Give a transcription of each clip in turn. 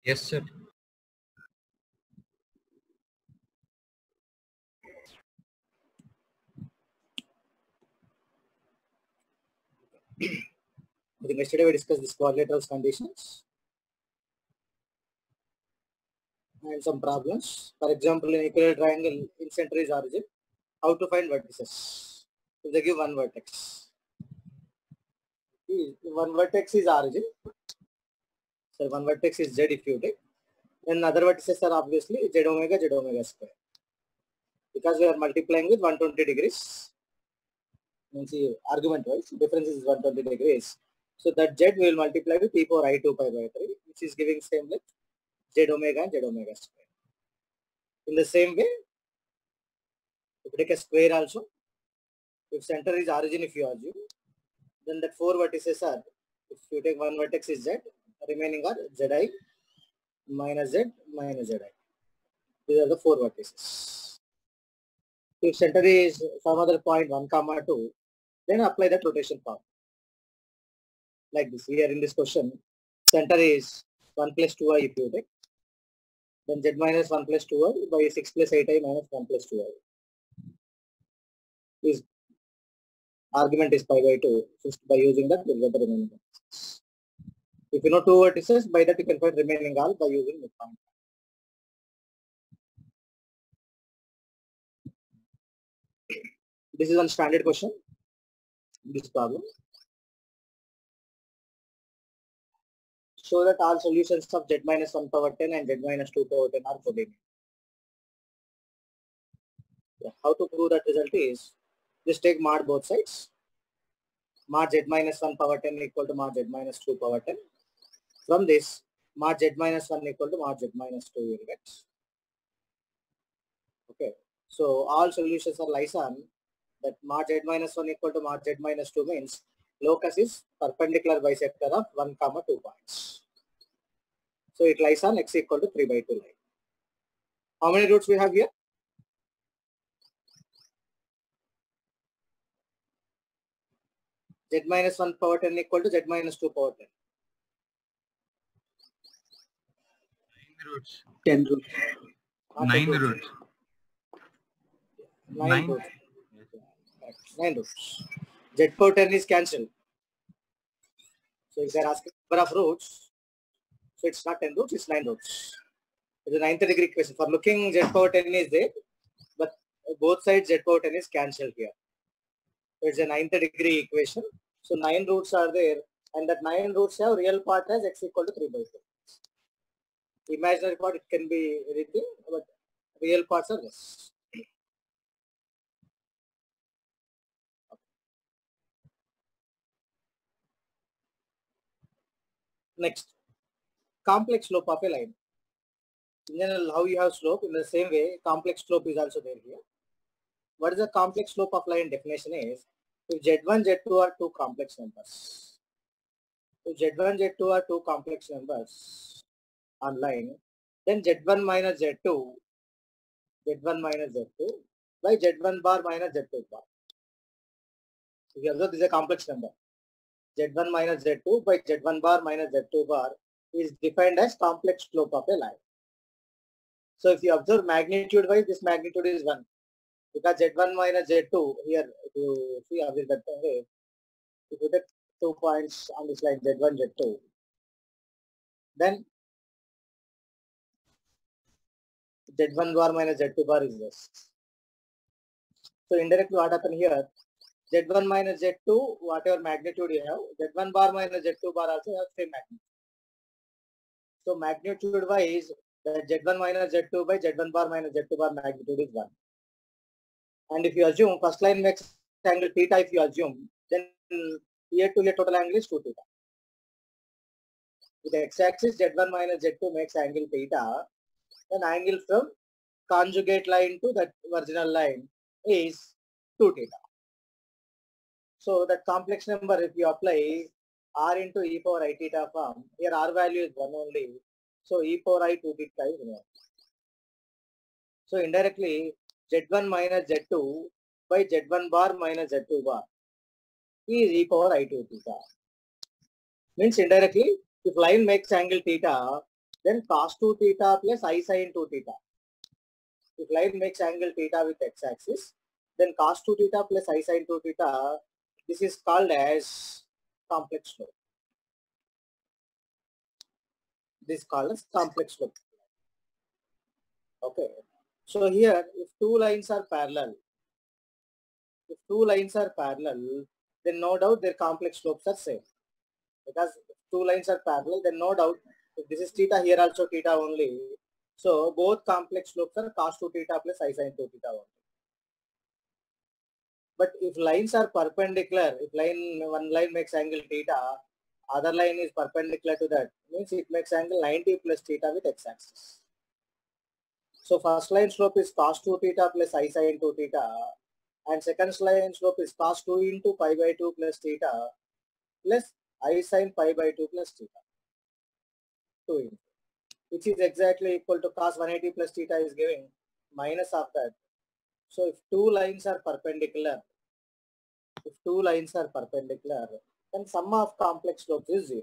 Yes, sir. I think yesterday we discussed this quadrilateral conditions and some problems. For example, in equilateral triangle, in center is origin. How to find vertices? If they give one vertex, one vertex is origin. So one vertex is z if you take. Then other vertices are obviously z omega square. Because we are multiplying with 120 degrees. Means argument wise, difference is 120 degrees. So that z we will multiply with e power I2 pi by 3, which is giving same length z omega and z omega square. In the same way, if you take a square also, if center is origin, if you assume, then that four vertices are, if you take one vertex is z, remaining are zi minus z minus zi. These are the four vertices. If center is some other point 1, 2, then apply that rotation power. Like this. Here in this question, center is 1 plus 2i if you take. Then z minus 1 plus 2i by 6 plus 8i minus 1 plus 2i. This argument is pi by 2. Just by using that, we'll get the remaining vertices. If you know two vertices, by that you can find remaining all by using midpoint. This is one standard question. This problem. Show that all solutions of z minus 1 power 10 and z minus 2 power 10 are coordinate. How to prove that result is, just take mod both sides. Mod z minus 1 power 10 equal to mod z minus 2 power 10. From this, mod z minus 1 equal to mod z minus 2 you will get. Okay. So all solutions are lies on that mod z minus 1 equal to mod z minus 2 means locus is perpendicular bisector of 1, 2 points. So it lies on x equal to 3 by 2 line. How many roots we have here? Z minus 1 power 10 equal to Z minus 2 power 10. 9 roots. 10 roots. 9 roots. 9 roots. 9 roots. Z power 10 is cancelled. So if they are asking number of roots, so it's not 10 roots, it's 9 roots. It's a 90 degree equation. For looking, Z power 10 is there, but both sides Z power 10 is cancelled here. So it's a 90 degree equation. So 9 roots are there, and that 9 roots have real part as x equal to 3 by 2. Imaginary part, it can be anything, but real parts are this. Next, complex slope of a line. In general, how you have slope, in the same way, complex slope is also there here. What is the complex slope of line definition is, if Z1, Z2 are two complex numbers. If Z1, Z2 are two complex numbers on line, then Z1 minus Z2 by Z1 bar minus Z2 bar. If you observe, this is a complex number. Z1 minus Z2 by Z1 bar minus Z2 bar is defined as complex slope of a line. So if you observe magnitude wise, this magnitude is 1. Because Z1 minus Z2, here if you see obvious that way, if you take 2 points on this line Z1, Z2, then Z1 bar minus Z2 bar is this. So indirectly what happened here, Z1 minus Z2, whatever magnitude you have, Z1 bar minus Z2 bar also have same magnitude. So magnitude wise, the Z1 minus Z2 by Z1 bar minus Z2 bar magnitude is 1. And if you assume first line makes angle theta, if you assume, then here to here total angle is 2 theta. With the x-axis, Z1 minus Z2 makes angle theta, then angle from conjugate line to that original line is 2 theta. So that complex number, if you apply r into e power I theta form, here r value is 1 only. So e power I 2 theta is 1. So indirectly, Z1 minus Z2 by Z1 bar minus Z2 bar is e power I2 theta. Means indirectly, if line makes angle theta, then cos 2 theta plus I sin 2 theta. If line makes angle theta with x-axis, then cos 2 theta plus I sin 2 theta, this is called as complex slope. This is called as complex slope. Okay. So here, if two lines are parallel, then no doubt their complex slopes are same. Because if two lines are parallel, then no doubt if this is theta, here also theta only. So both complex slopes are cos 2 theta plus I sin 2 theta only. But if lines are perpendicular, if one line makes angle theta, other line is perpendicular to that, means it makes angle 90 plus theta with x-axis. So first line slope is cos 2 theta plus I sin 2 theta, and second line slope is cos 2 into pi by 2 plus theta plus I sin pi by 2 plus theta. 2 into, which is exactly equal to cos 180 plus theta is giving minus of that. So if two lines are perpendicular, then sum of complex slopes is 0.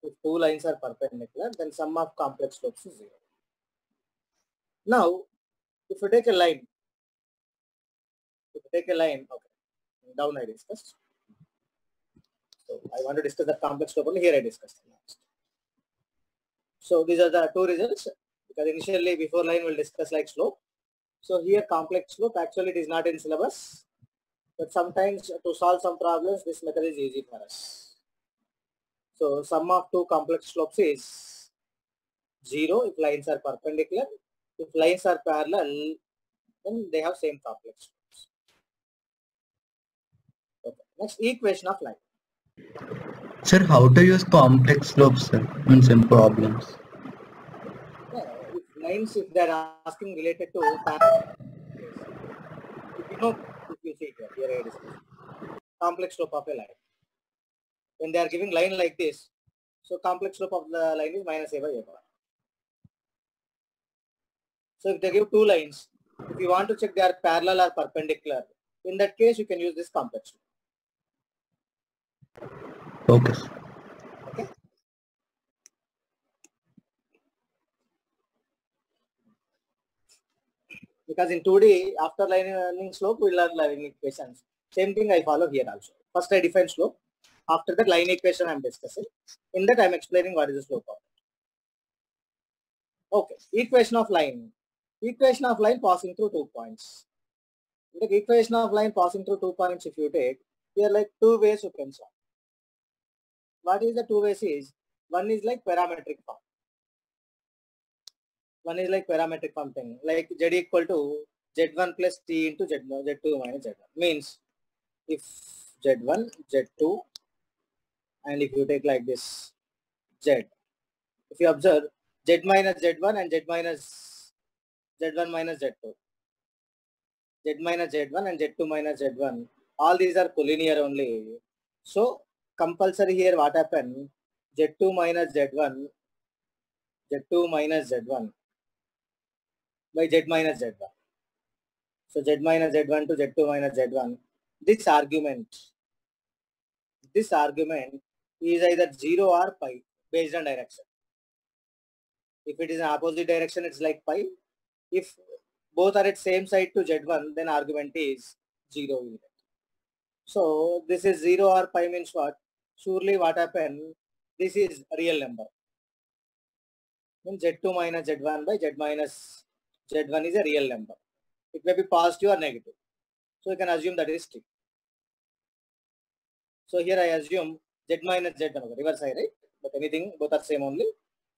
If two lines are perpendicular, then sum of complex slopes is 0. Now, if you take a line, okay, down I discussed. So I want to discuss the complex slope only, here I discussed next. So these are the two results, because initially before line we'll discuss like slope. So here complex slope, actually it is not in syllabus, but sometimes to solve some problems this method is easy for us. So sum of two complex slopes is 0 if lines are perpendicular. If lines are parallel, then they have same complex slopes. Okay. Next, equation of line. Sir, how to use complex slopes, sir, in problems? If they are asking related to parallel, if you see here I discussed complex slope of a line. When they are giving line like this, so complex slope of the line is minus a by a bar. So if they give two lines, if you want to check they are parallel or perpendicular, in that case you can use this complex slope. Okay. Okay. Because in 2D, after learning slope, we learn line equations. Same thing I follow here also. First I define slope. After that line equation I am discussing. In that I am explaining what is the slope of it. Okay. Equation of line. Equation of line passing through 2 points. The equation of line passing through 2 points, if you take, here like 2 ways you can solve. What is the 2 ways is? One is like parametric form. One is like parametric form thing, like z equal to z1 plus t into z2 minus z1. Means if z1, z2, and if you take like this z, if you observe z minus z1 and z minus z1 minus z2, z minus z1 and z2 minus z1, all these are collinear only. So compulsory here what happened? z2 minus z1 by z minus z1. So z minus z1 to z2 minus z1. This argument is either 0 or pi based on direction. If it is in opposite direction, it's like pi. If both are at same side to z1, then argument is 0. So this is 0 or pi means what? Surely what happened? This is real number. Means z2 minus z1 by z minus z1 is a real number. It may be positive or negative. So you can assume that is t. So here I assume z minus z1, reverse side, right? But anything, both are same only.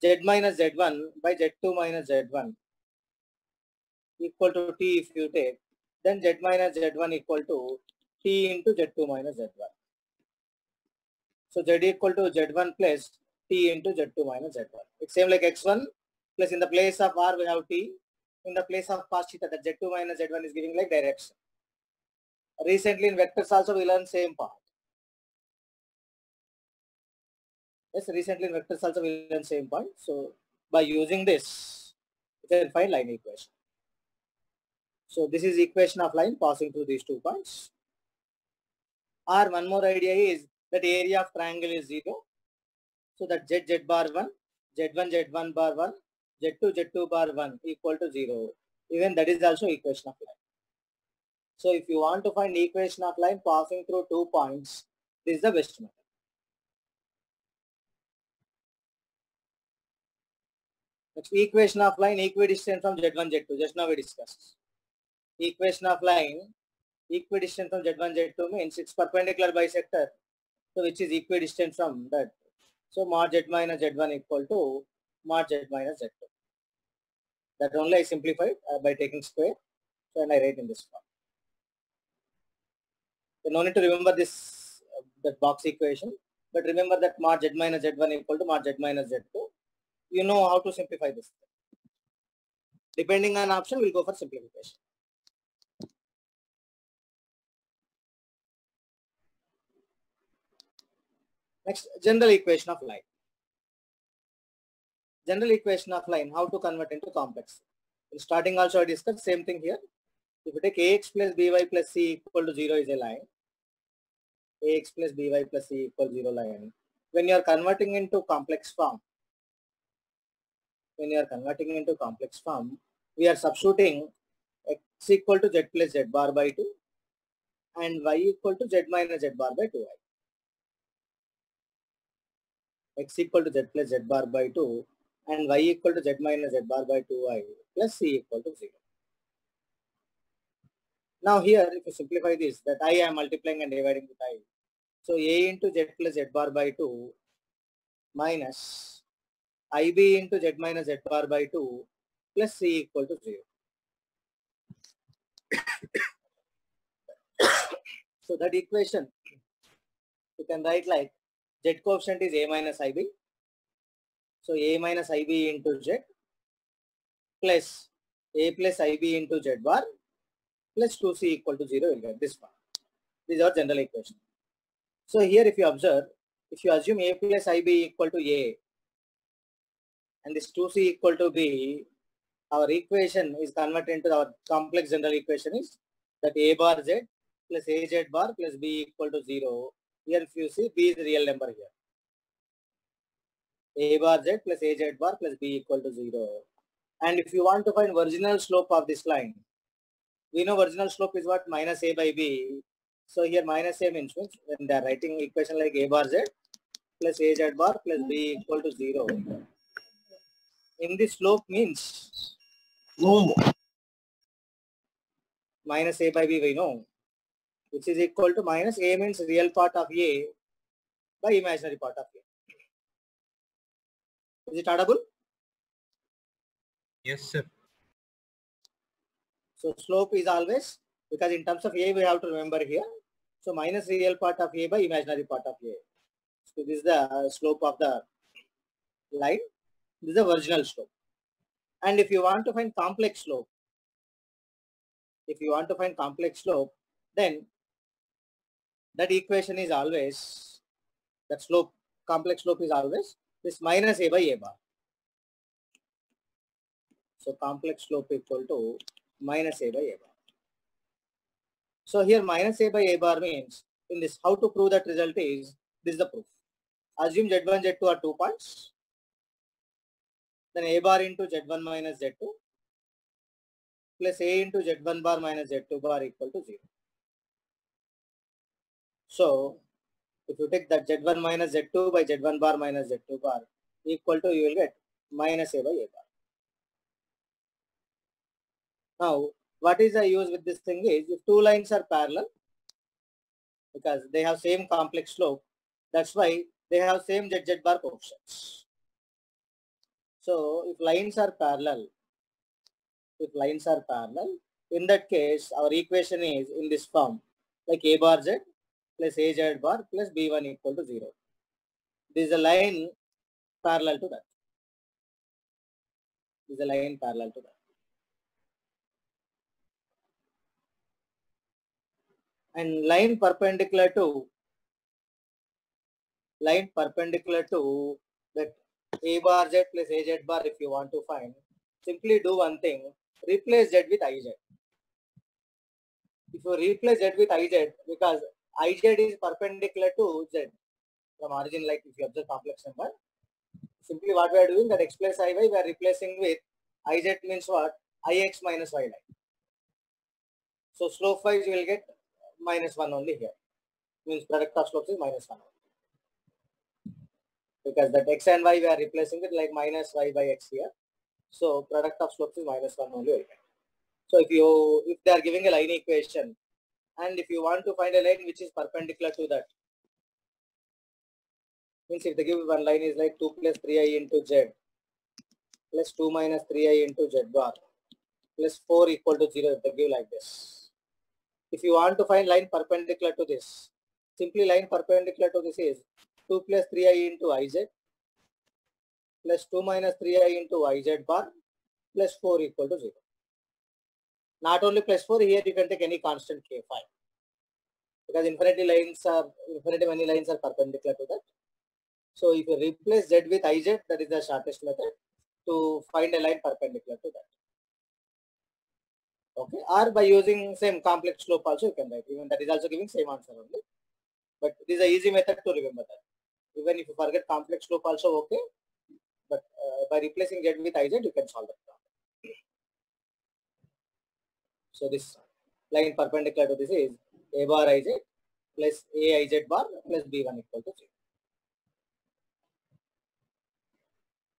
Z minus z1 by z2 minus z1 equal to t if you take, then z minus z1 equal to t into z2 minus z1. So z equal to z1 plus t into z2 minus z1. It's same like x1 plus in the place of r we have t. In the place of cos theta, that z2 minus z1 is giving like direction. Recently in vectors also we learned same part. Yes, recently in vectors also we learned same point. So by using this, you can find line equation. So this is equation of line passing through these 2 points. Or one more idea is that area of triangle is 0. So that z bar 1 Z1 Z1 bar 1, Z2 Z2 bar 1 equal to 0. Even that is also equation of line. So if you want to find equation of line passing through 2 points, this is the best method. Next, equation of line equidistant from Z1 Z2. Just now we discussed. Equation of line equidistant from Z1 Z2 means it's perpendicular bisector, so which is equidistant from that. So mod Z minus Z1 equal to mod Z minus Z2. That only I simplified by taking square. So and I write in this form. So no need to remember this that box equation, but remember that mod Z minus Z1 equal to mod Z minus Z2. You know how to simplify this. Depending on option, we'll go for simplification. Next, general equation of line. General equation of line, how to convert into complex. In starting also I discussed same thing here. If you take ax plus by plus c equal to 0 is a line. Ax plus by plus c equal to 0 line. When you are converting into complex form, we are substituting x equal to z plus z bar by 2 and y equal to z minus z bar by 2i. X equal to z plus z bar by 2 and y equal to z minus z bar by 2i plus c equal to 0. Now here, if you simplify this, that I am multiplying and dividing with I. So a into z plus z bar by 2 minus ib into z minus z bar by 2 plus c equal to 0. So that equation you can write like z coefficient is a minus ib. So a minus ib into z plus a plus ib into z bar plus 2c equal to 0 will get this one. This is our general equation. So here if you observe, if you assume a plus ib equal to a and this 2c equal to b, our equation is converted into our complex general equation is that a bar z plus az bar plus b equal to 0. Here if you see b is the real number here. A bar z plus az bar plus b equal to 0. And if you want to find original slope of this line, we know original slope is what? Minus a by b. So here minus a means when they are writing equation like a bar z plus az bar plus b equal to 0. In this slope means minus a by b we know, which is equal to minus a means real part of a by imaginary part of a. Is it audible? Yes, sir. So slope is always, because in terms of a we have to remember here. So minus real part of a by imaginary part of a. So this is the slope of the line. This is the original slope. And if you want to find complex slope, then that equation is always, that slope, complex slope is always this minus a by a bar. So complex slope equal to minus a by a bar. So here minus a by a bar means, in this, how to prove that result is, this is the proof. Assume z1, z2 are 2 points. Then a bar into z1 minus z2 plus a into z1 bar minus z2 bar equal to 0. So if you take that z1 minus z2 by z1 bar minus z2 bar equal to, you will get minus a by a bar. Now, what is the use with this thing is, if two lines are parallel, because they have same complex slope, that's why they have same z bar coefficients. So if lines are parallel, in that case, our equation is in this form, like a bar z plus a z bar plus b1 equal to 0. This is a line parallel to that. And line perpendicular to that a bar z plus a z bar, if you want to find, simply do one thing, replace z with iz. If you replace z with iz, because iz is perpendicular to z from origin, like if you observe complex number, Simply what we are doing, that x plus iy we are replacing with iz means what? Ix minus y line. So slope wise you will get -1 only here. Means product of slopes is -1 only. Because that x and y we are replacing it like minus y by x here. So product of slopes is -1 only. So if they are giving a line equation, and if you want to find a line which is perpendicular to that, means if they give one line is like 2 plus 3i into z plus 2 minus 3i into z bar plus 4 equal to 0, if they give like this. If you want to find line perpendicular to this, simply line perpendicular to this is 2 plus 3i into iz plus 2 minus 3i into iz bar plus 4 equal to 0. Not only plus 4, here you can take any constant k5. Because infinity many lines are perpendicular to that. So if you replace z with iz, that is the shortest method to find a line perpendicular to that. Okay, or by using same complex slope also you can write. Even that is also giving same answer only. But it is an easy method to remember that. Even if you forget complex slope also okay. But by replacing z with iz, you can solve that problem. So this line perpendicular to this is a bar iz plus a iz bar plus b1 equal to 0.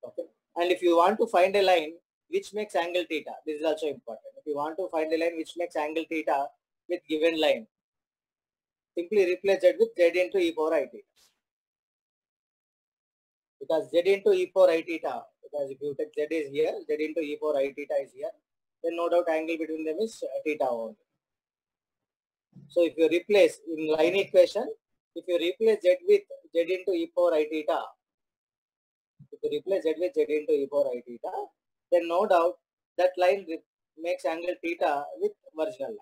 Okay. And if you want to find a line which makes angle theta, this is also important. If you want to find a line which makes angle theta with given line, simply replace z with z into e power I theta. Because z into e power I theta, because if you take z is here, z into e power I theta is here, then no doubt angle between them is theta only. So if you replace in line equation, if you replace z with z into e power I theta, if you replace z with z into e power I theta, then no doubt that line makes angle theta with original line.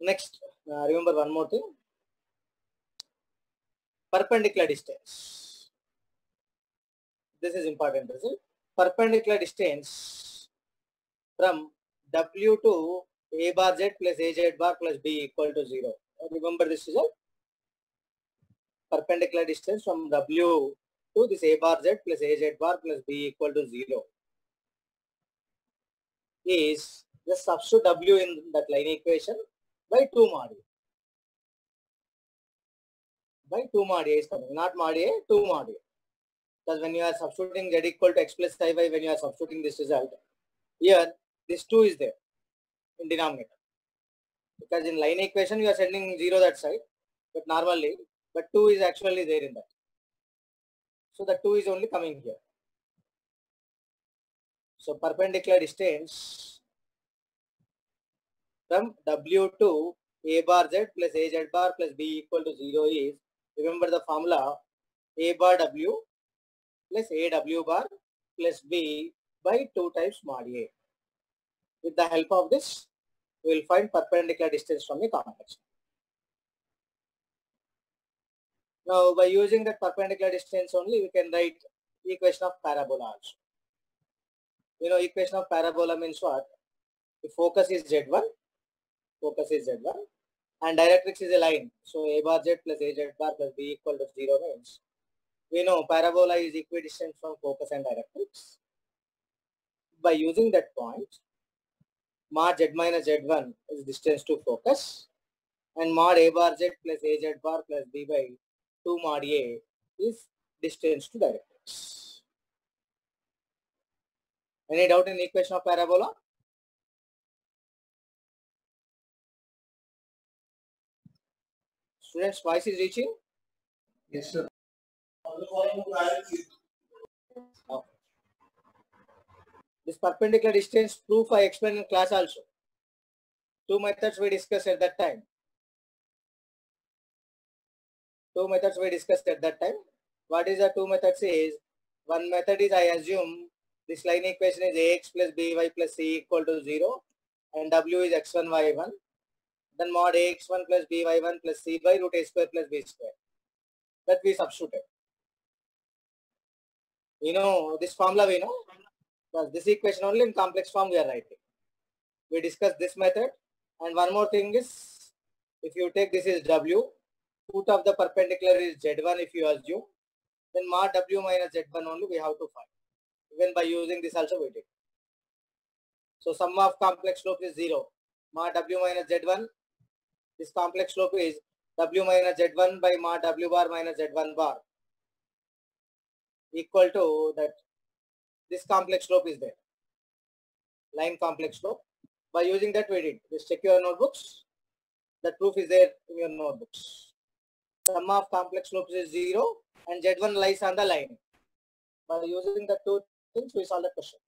Next, remember one more thing. Perpendicular distance. This is important result. Perpendicular distance from W to A bar Z plus AZ bar plus B equal to 0. Remember this result? Perpendicular distance from W to this A bar Z plus AZ bar plus B equal to 0 is just substitute W in that line equation by 2 mod A. By 2 mod A is coming, not mod A, 2 mod A. Because when you are substituting Z equal to X plus Iy, when you are substituting this result, here this 2 is there in denominator. Because in line equation you are sending 0 that side, but normally, but 2 is actually there in that. So the 2 is only coming here. So perpendicular distance from W to A bar Z plus AZ bar plus B equal to 0 is, remember the formula, A bar W plus AW bar plus B by 2 times mod A. With the help of this, we will find perpendicular distance from the complex. Now, by using that perpendicular distance only, we can write equation of parabola also. You know, equation of parabola means what? The focus is Z1, and directrix is a line. So A bar Z plus AZ bar plus B equal to 0 means, we know parabola is equidistant from focus and directrix. By using that point, mod Z minus Z1 is distance to focus, and mod A bar Z plus AZ bar plus B by 2 mod A is distance to directrix. Any doubt in equation of parabola? Students, voice is reaching? Yes, sir. Okay. This perpendicular distance proof I explained in class also. 2 methods we discussed at that time. What is the 2 methods is, one method is I assume this line equation is ax plus by plus c equal to 0 and w is x1 y1. Then mod ax1 plus by1 plus c by root a square plus b square. That we substituted. You know this formula we know. Because this equation only in complex form we are writing. We discussed this method. And one more thing is, if you take this is w, foot of the perpendicular is Z1 if you assume, then mod W minus Z1 only we have to find. Even by using this also we did. So sum of complex slope is 0. Mod W minus Z1, this complex slope is W minus Z1 by mod W bar minus Z1 bar equal to that. This complex slope is there. Line complex slope. By using that we did. Just check your notebooks. The proof is there in your notebooks. Sum of complex slopes is 0 and Z1 lies on the line. By using the two things we solve the question.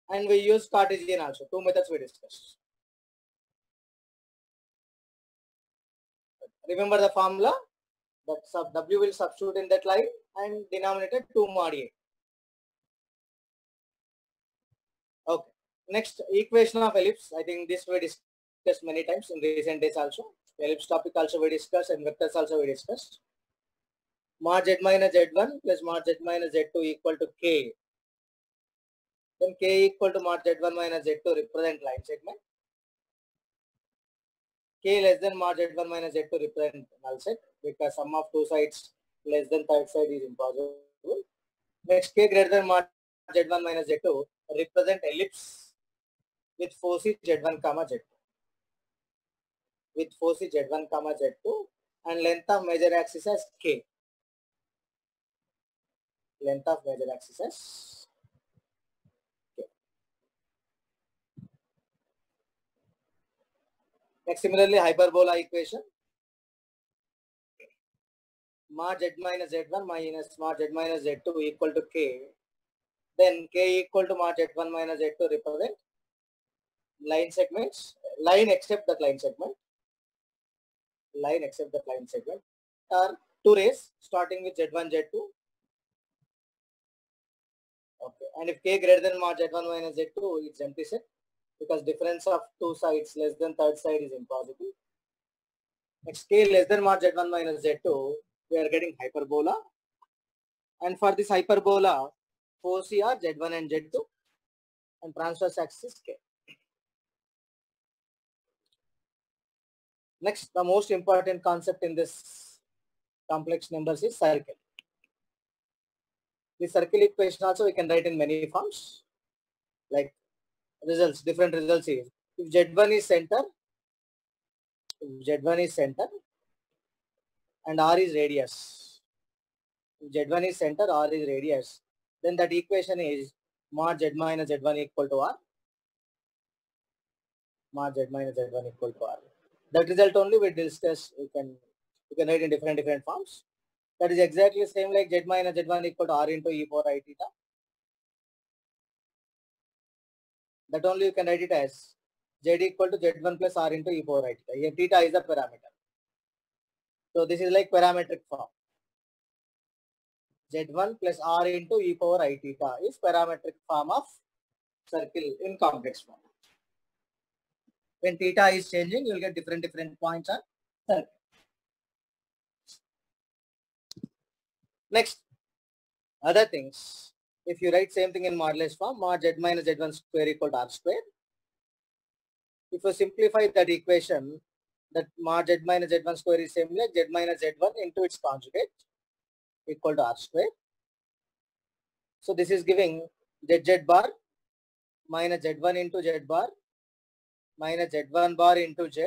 And we use Cartesian also. Two methods we discussed. Remember the formula? That sub W will substitute in that line and denominator 2 mod A. Okay. Next, equation of ellipse. I think this we discussed many times in recent days also. Ellipse topic also we discussed and vectors also we discussed. Mod Z minus Z1 plus mod Z minus Z2 equal to K. Then K equal to mod Z1 minus Z2 represent line segment. K less than mod Z1 minus Z2 represent null set because sum of two sides less than third side is impossible. Next, K greater than mod Z1 minus Z2 represent ellipse with foci Z1 comma Z2. With foci Z1 comma Z2 and length of major axis as K. Length of major axis as K. Next, similarly, hyperbola equation. Mod Z minus Z1 minus mod Z minus Z2 equal to K. Then K equal to mod Z1 minus Z2 represent line segments. Line except that line segment. Line except that line segment are two rays starting with Z1, Z2. Okay. And if K greater than mod Z1 minus Z2, it's empty set because difference of two sides less than third side is impossible. Next, K less than mod Z1 minus Z2, we are getting hyperbola. And for this hyperbola, foci are Z1 and Z2 and transverse axis K. Next, the most important concept in this complex numbers is circle. The circle equation also we can write in many forms, like results, different results is if Z1 is center, and R is radius. If Z1 is center, R is radius, then that equation is mod Z minus Z1 equal to R. Mod Z minus Z1 equal to R. That result only we discuss. You can write in different forms. That is exactly same like Z minus Z1 equal to R into e power I theta. That only you can write it as Z equal to Z1 plus R into e power I theta. Here theta is the parameter. So this is like parametric form. Z1 plus R into e power I theta is parametric form of circle in complex form. When theta is changing, you will get different points on circle. Next, other things. If you write same thing in modulus form, mod Z minus Z1 square equal to R square. If you simplify that equation, that mod Z minus Z1 square is same like Z minus Z1 into its conjugate equal to R square. So this is giving ZZ bar minus Z1 into Z bar minus Z1 bar into Z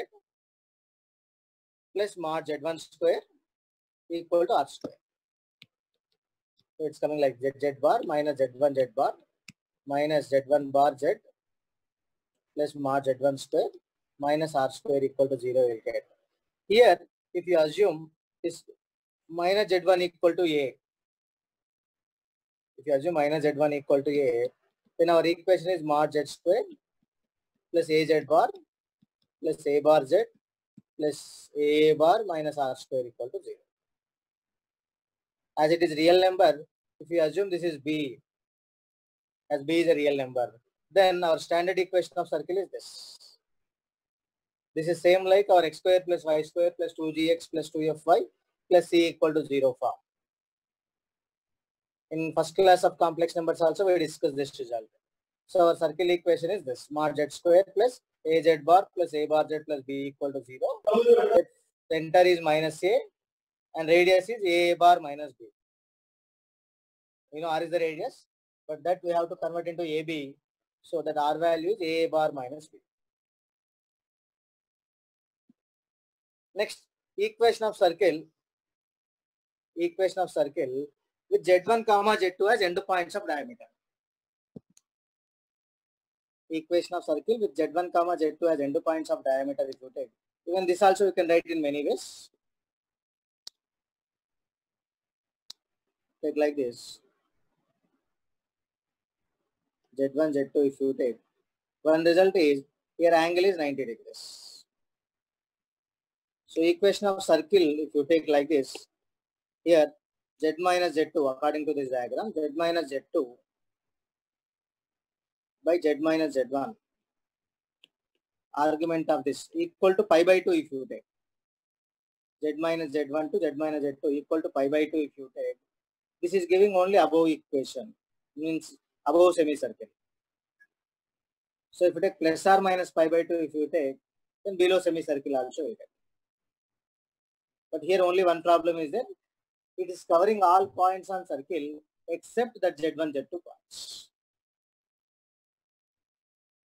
plus mod Z1 square equal to R square. So it's coming like ZZ bar minus Z1 Z bar minus Z1 bar Z plus mod Z1 square minus R square equal to 0 will get. Here, if you assume this minus Z1 equal to A, if you assume minus Z1 equal to A, then our equation is mod Z square plus AZ bar plus A bar Z plus A bar minus R square equal to 0. As it is real number, if you assume this is B, as B is a real number, then our standard equation of circle is this. This is same like our x square plus y square plus 2gx plus 2fy plus c equal to 0 form. In first class of complex numbers also we discussed this result. So our circle equation is this: mod z square plus az bar plus a bar z plus b equal to 0. center is minus A and radius is A bar minus B. You know R is the radius, but that we have to convert into AB, so that R value is A bar minus B. Next, equation of circle with Z1 comma Z2 as end points of diameter. Equation of circle with Z1 comma Z2 as end points of diameter, if you take. Even this also you can write in many ways. Take like this. Z1, Z2 if you take. One result is, here angle is 90 degrees. So equation of circle, if you take like this, here Z minus Z2 according to this diagram, Z minus Z2 by Z minus Z1, argument of this equal to pi by 2 if you take. Z minus Z1 to Z minus Z2 equal to pi by 2 if you take. This is giving only above equation, means above semicircle. So if you take plus or minus pi by 2 if you take, then below semicircle also you take. But here only one problem is that it is covering all points on circle except the Z1, Z2 points.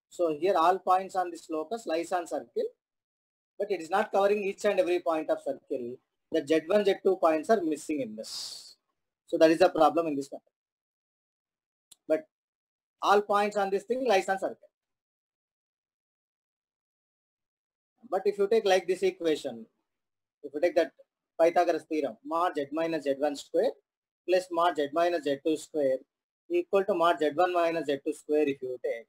So here all points on this locus lies on circle, but it is not covering each and every point of circle. The Z1, Z2 points are missing in this. So that is the problem in this matter. But all points on this thing lies on circle. But if you take like this equation, if you take that Pythagoras theorem, mod Z minus Z1 square plus mod Z minus Z2 square equal to mod Z1 minus Z2 square if you take,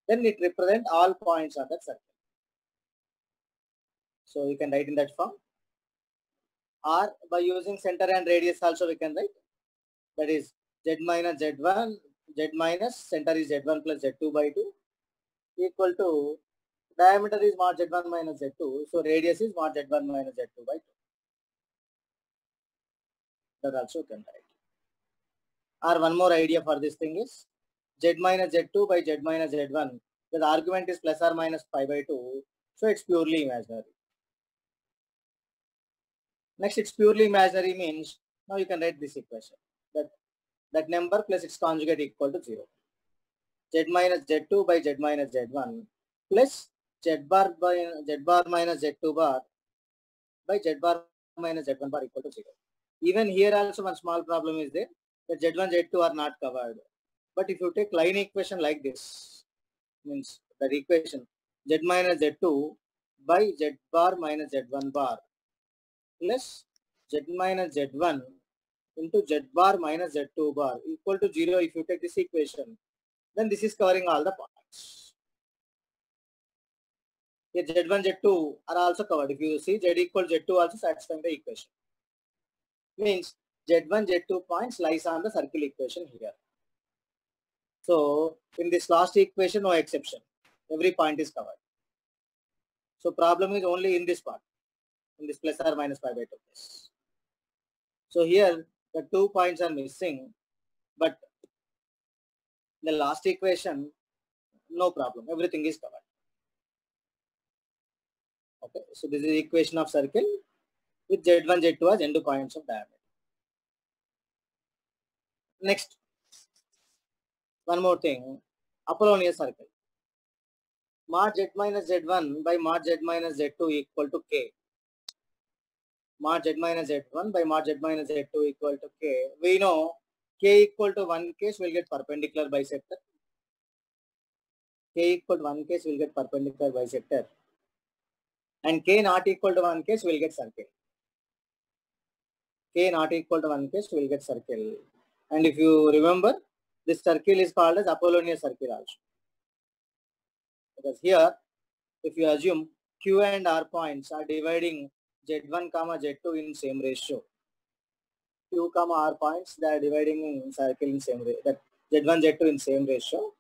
then it represents all points on that circle. So you can write in that form. Or by using center and radius also we can write. That is Z minus Z1, Z minus center is Z1 plus Z2 by 2 equal to diameter is mod Z1 minus Z2. So radius is mod Z1 minus Z2 by 2. That also can write. Or one more idea for this thing is Z minus Z2 by Z minus Z1. The argument is plus or minus pi by 2. So it's purely imaginary. Next, it's purely imaginary means now you can write this equation. That number plus its conjugate equal to 0. Z minus Z2 by Z minus Z1 plus Z bar minus Z2 bar by Z bar minus Z1 bar equal to 0. Even here also one small problem is there that Z1, Z2 are not covered. But if you take line equation like this, means that equation Z minus Z2 by Z bar minus Z1 bar plus Z minus Z1 into Z bar minus Z2 bar equal to 0 if you take this equation, then this is covering all the points. Here Z1, Z2 are also covered. If you see Z equal Z2 also satisfying the equation. Means Z1, Z2 points lies on the circle equation here. So in this last equation, no exception. Every point is covered. So problem is only in this part, in this plus or minus pi by 2 case. So here the 2 points are missing, but the last equation, no problem. Everything is covered. Okay, so this is the equation of circle with Z1, Z2 as end points of diameter. Next, one more thing, Apollonius circle. Mod Z minus Z1 by mod Z minus Z2 equal to K. Mod Z minus Z1 by mod Z minus Z2 equal to K. We know K equal to 1 case will get perpendicular bisector. K equal to 1 case will get perpendicular bisector. And K not equal to 1 case will get circle. K not equal to 1 case will get circle. And if you remember, this circle is called as Apollonius circle also. Because here, if you assume Q and R points are dividing Z1 comma Z2 in same ratio, Q comma R points they are dividing in circle in same ratio, that Z1 Z2 in same ratio,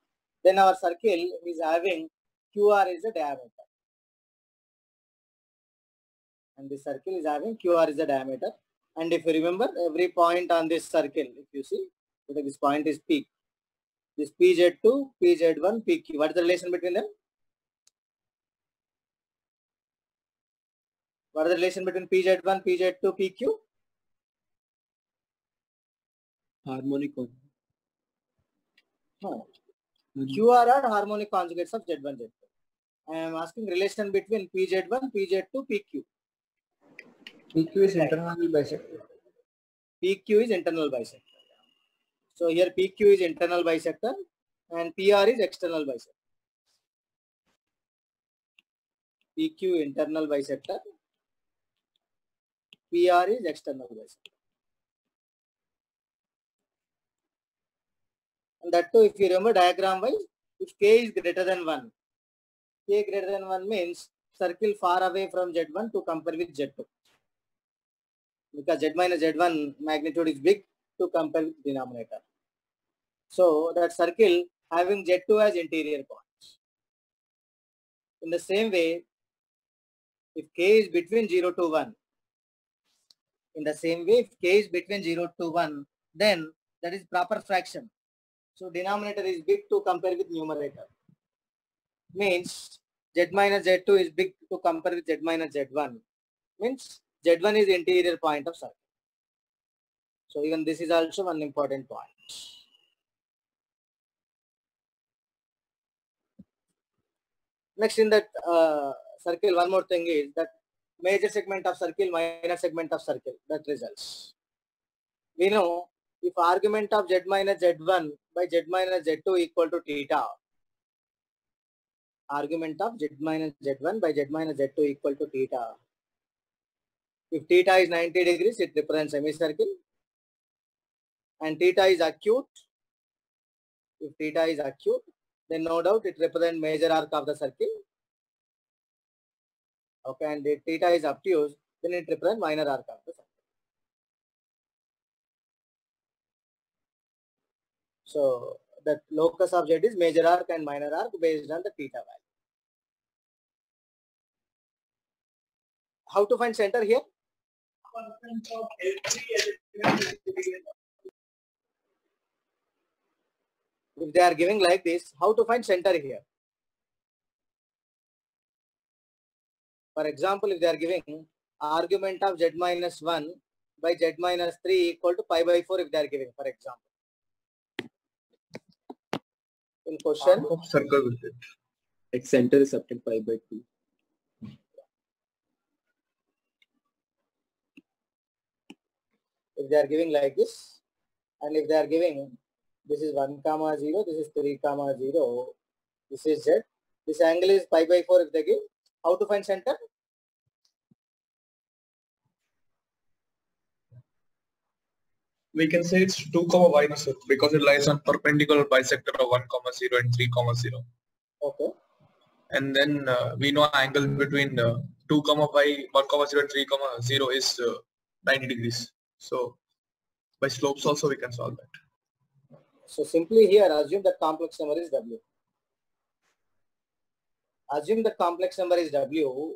then our circle is having QR is the diameter. And this circle is having QR is the diameter. And if you remember, every point on this circle, if you see, this point is P. This PZ2, PZ1, PQ. What is the relation between them? What is the relation between PZ1, PZ2, PQ? Harmonic. No. QR are harmonic conjugates of Z1, Z2. I am asking relation between PZ1, PZ2, PQ. PQ is internal bisector. PQ is internal bisector. So here PQ is internal bisector and PR is external bisector. PQ internal bisector, PR is external bisector. And that too, if you remember diagram wise, if K is greater than 1, K greater than 1 means circle far away from Z1 to compare with Z2. Because Z minus Z1 magnitude is big to compare with denominator. So that circle having Z2 as interior points. In the same way, if K is between 0 to 1, in the same way, if K is between 0 to 1, then that is proper fraction. So denominator is big to compare with numerator. Means Z minus Z2 is big to compare with Z minus Z1. Means Z1 is the interior point of circle. So even this is also one important point. Next in that circle, one more thing is that major segment of circle, minor segment of circle, that results. We know if argument of Z minus Z1 by Z minus Z2 equal to theta, argument of Z minus Z1 by Z minus Z2 equal to theta. If theta is 90 degrees, it represents semicircle. And theta is acute. If theta is acute, then no doubt it represents major arc of the circle. Okay, and if theta is obtuse, then it represents minor arc of the circle. So that locus of Z is major arc and minor arc based on the theta value. How to find center here? If they are giving like this, how to find center here? For example, if they are giving argument of Z minus 1 by Z minus 3 equal to pi by 4, if they are giving, for example. In question, Of circle with it. Its center is subtend pi by 2. if they are giving like this, and if they are giving this is 1 comma 0, this is 3 comma 0, this is Z, this angle is pi by 4 if they give, how to find center? We can say it's 2 comma y sir, because it lies on perpendicular bisector of 1 comma 0 and 3 comma 0. Okay. And then we know angle between 2 comma y, 1 comma 0 and 3 comma 0 is 90 degrees. So by slopes also we can solve that. So simply here assume that complex number is W. Assume the complex number is W,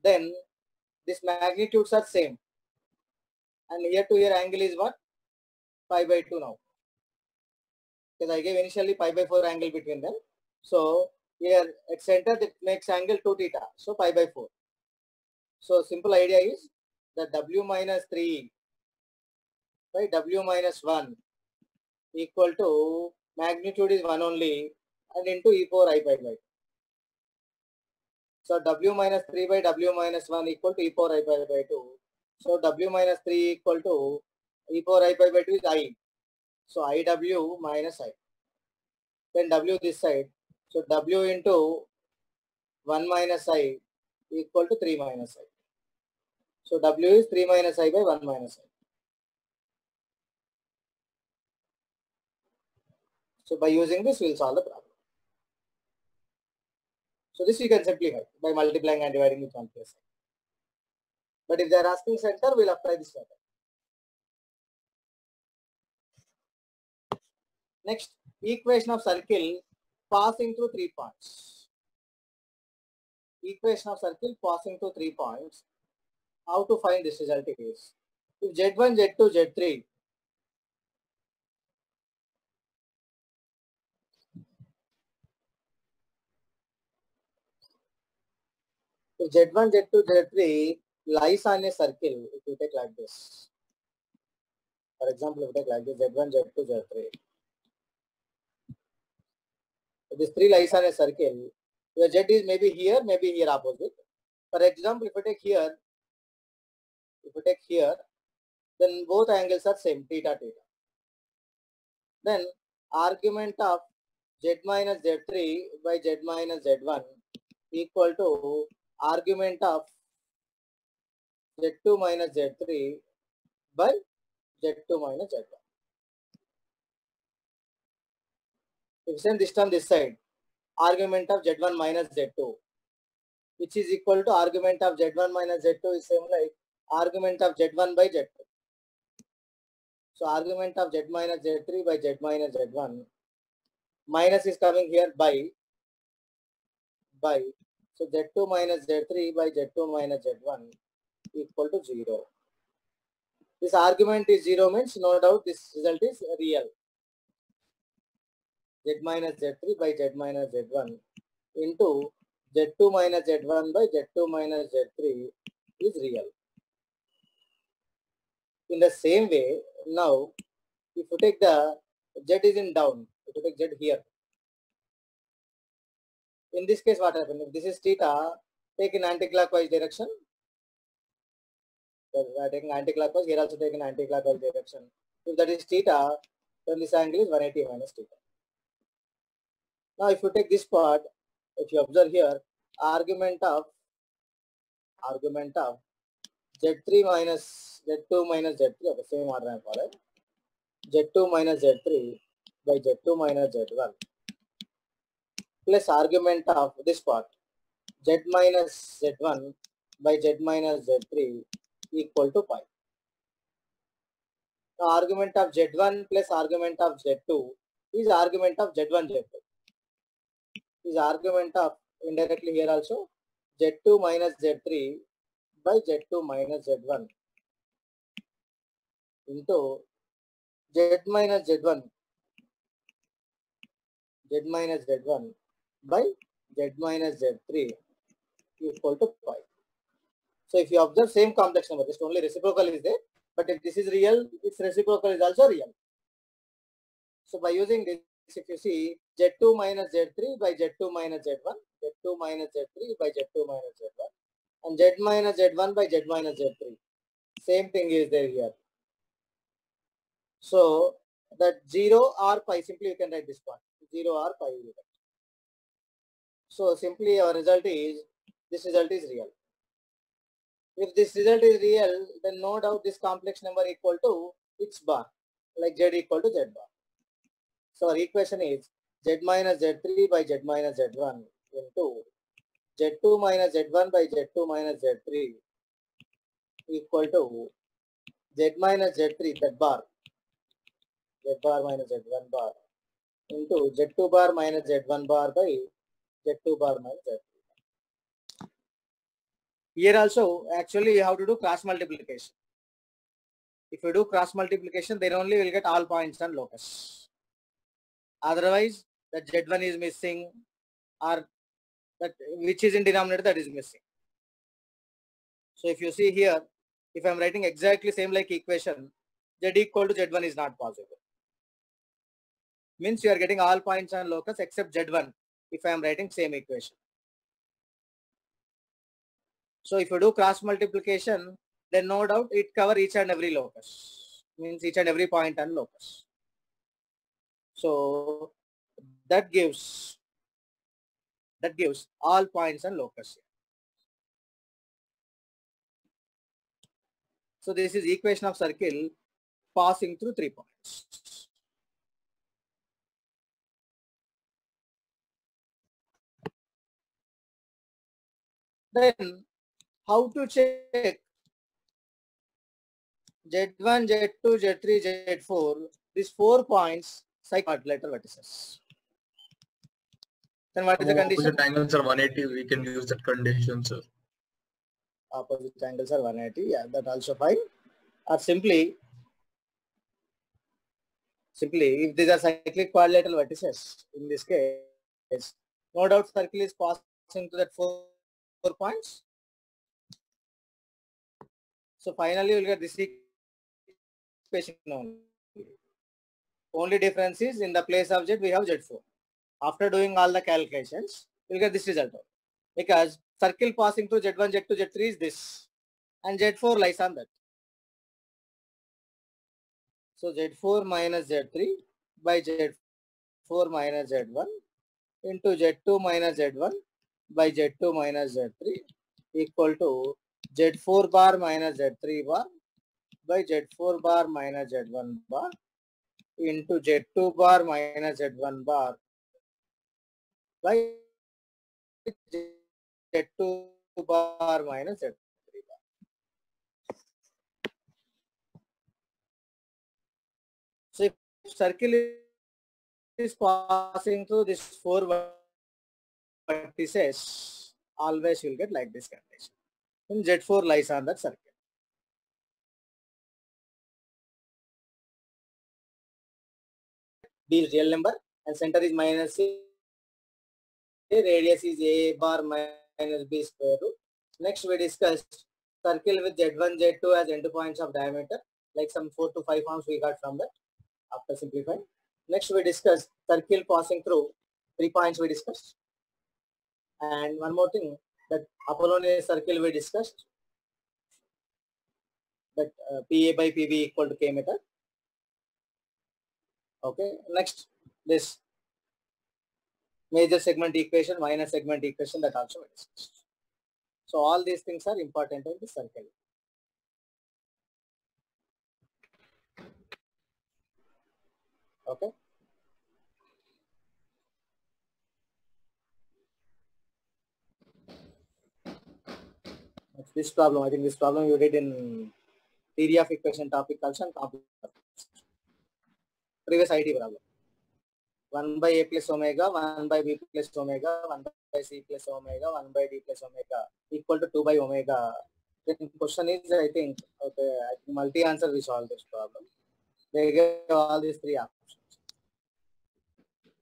then these magnitudes are same. And here to here angle is what? Pi by 2 now. Because I gave initially pi by 4 angle between them. So here at center that makes angle 2 theta. So pi by 4. So simple idea is that W minus 3 by W minus 1 equal to magnitude is 1 only and into e power I pi by 2. So W minus 3 by W minus 1 equal to e power I pi by 2. So W minus 3 equal to e power I pi by 2 is I. So IW minus I. Then W this side. So W into 1 minus I equal to 3 minus I. So W is 3 minus I by 1 minus I. So by using this, we will solve the problem. So this you can simplify by multiplying and dividing with 1 plus I. But if they are asking center, we will apply this method. Next, equation of circle passing through 3 points. Equation of circle passing through 3 points. How to find this result is, if Z1, Z2, Z3, if Z1, Z2, Z3 lies on a circle, if you take like this, for example, if you take like this, Z1, Z2, Z3. These three lies on a circle. Your Z is maybe here opposite. For example, if you take here, then both angles are same, theta, theta. Then argument of Z minus Z3 by Z minus Z1 equal to argument of Z2 minus Z3 by Z2 minus Z1. If you send this term this side, argument of Z1 minus Z2, which is equal to argument of Z1 minus Z2 is same like argument of Z1 by Z2. So argument of Z minus Z3 by Z minus Z1, minus is coming here by. So Z2 minus Z3 by Z2 minus Z1 equal to 0. This argument is 0 means no doubt this result is real. Z minus Z3 by Z minus Z1 into Z2 minus Z1 by Z2 minus Z3 is real. In the same way, now if you take the Z is in down, if you take Z here, in this case what happens? If this is theta, take in anti-clockwise direction. We are taking anti-clockwise, here also take in anti-clockwise direction. If that is theta, then this angle is 180 minus theta. Now if you take this part, if you observe here, argument of Z3 minus Z2 minus Z3, okay, same order I follow. Z2 minus Z3 by Z2 minus Z1 plus argument of this part Z minus Z1 by Z minus Z3 equal to pi. Now argument of Z1 plus argument of Z2 is argument of Z1 Z2. Is argument of indirectly here also Z2 minus Z3 by Z2 minus Z1 into Z minus Z1 by Z minus Z3 equal to pi. So if you observe same complex number, just only reciprocal is there, but if this is real, its reciprocal is also real. So by using this, if you see Z2 minus Z3 by Z2 minus Z1, Z2 minus Z3 by Z2 minus Z1, and Z minus Z1 by Z minus Z3, same thing is there here. So that 0 or pi, simply you can write this part, 0 or pi. So simply our result is, this result is real. If this result is real, then no doubt this complex number equal to its bar, like Z equal to Z bar. So our equation is Z minus Z3 by Z minus Z1 into Z2 minus Z1 by Z2 minus Z3 equal to Z minus Z3 Z bar minus Z1 bar into Z2 bar minus Z1 bar by Z2 bar minus Z3. Here also actually you have to do cross multiplication. If you do cross multiplication, then only you will get all points and locus. Otherwise, that Z1 is missing, or that which is in denominator, that is missing. So if you see here, if I am writing exactly same like equation, Z equal to Z1 is not possible. Means you are getting all points and locus except Z1 if I am writing same equation. So if you do cross multiplication, then no doubt it cover each and every locus, means each and every point and locus. So that gives all points and locus. So this is equation of circle passing through 3 points. Then how to check Z1, Z2, Z3, Z4, these 4 points quadrilateral vertices. Then what is the condition? Opposite angles are 180, we can use that condition, sir. Opposite angles are 180, yeah, that also fine. Or simply if these are cyclic quadrilateral vertices, in this case, no doubt circle is passing to that 4 points. So finally, you will get this equation only. Only difference is in the place of Z, we have Z4. After doing all the calculations, you will get this result. Because circle passing through Z1, Z2, Z3 is this. And Z4 lies on that. So Z4 minus Z3 by Z4 minus Z1 into Z2 minus Z1 by Z2 minus Z3 equal to Z4 bar minus Z3 bar by Z4 bar minus Z1 bar into Z2 bar minus Z1 bar by Z2 bar minus Z3 bar. So if circle is passing through these four vertices, always you will get like this condition. And Z4 lies on that circle. B is real number and center is minus A. Radius is A bar minus B square root. Next we discussed circle with Z1, Z2 as end points of diameter, like some 4 to 5 forms we got from that after simplifying. Next we discussed circle passing through 3 points we discussed. And one more thing, that Apollonius circle we discussed, that PA by PB equal to K meter. Okay, next this major segment equation, minor segment equation, that also we discussed. So all these things are important in the circle. Okay. Next, this problem, I think this problem you did in theory of equation topic also and complex. Previous IT problem. 1 by A plus omega, 1 by B plus omega, 1 by C plus omega, 1 by D plus omega equal to 2 by omega. Then question is, I think, okay, multi-answer we solve this problem. They give all these three options.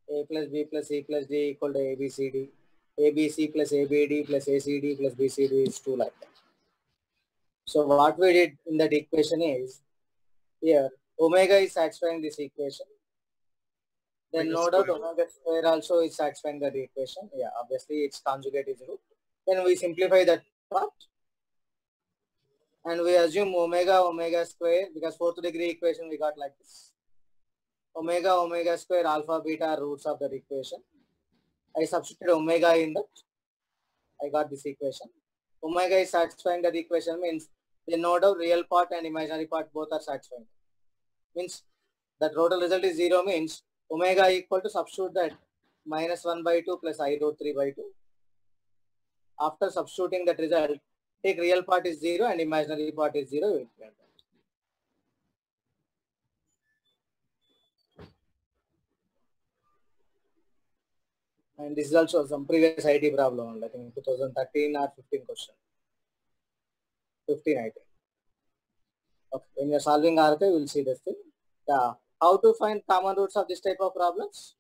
A plus B plus C plus D equal to ABCD. ABC plus ABD plus ACD plus BCD is 2 like that. So what we did in that equation is, here omega is satisfying this equation. Then no doubt omega square also is satisfying that equation. Yeah, obviously its conjugate is root. Then we simplify that part. And we assume omega square, because fourth degree equation we got like this. Omega square alpha beta are roots of that equation. I substituted omega in that. I got this equation. Omega is satisfying that equation means then no doubt real part and imaginary part both are satisfying. Means that total result is 0 means omega equal to substitute that minus 1 by 2 plus I root 3 by 2. After substituting that result, take real part is 0 and imaginary part is 0. You will get that. And this is also some previous IT problem, I think 2013 or 15 question. 15 I think. Okay, when you are solving RK, we will see this thing. Yeah. How to find common roots of this type of problems?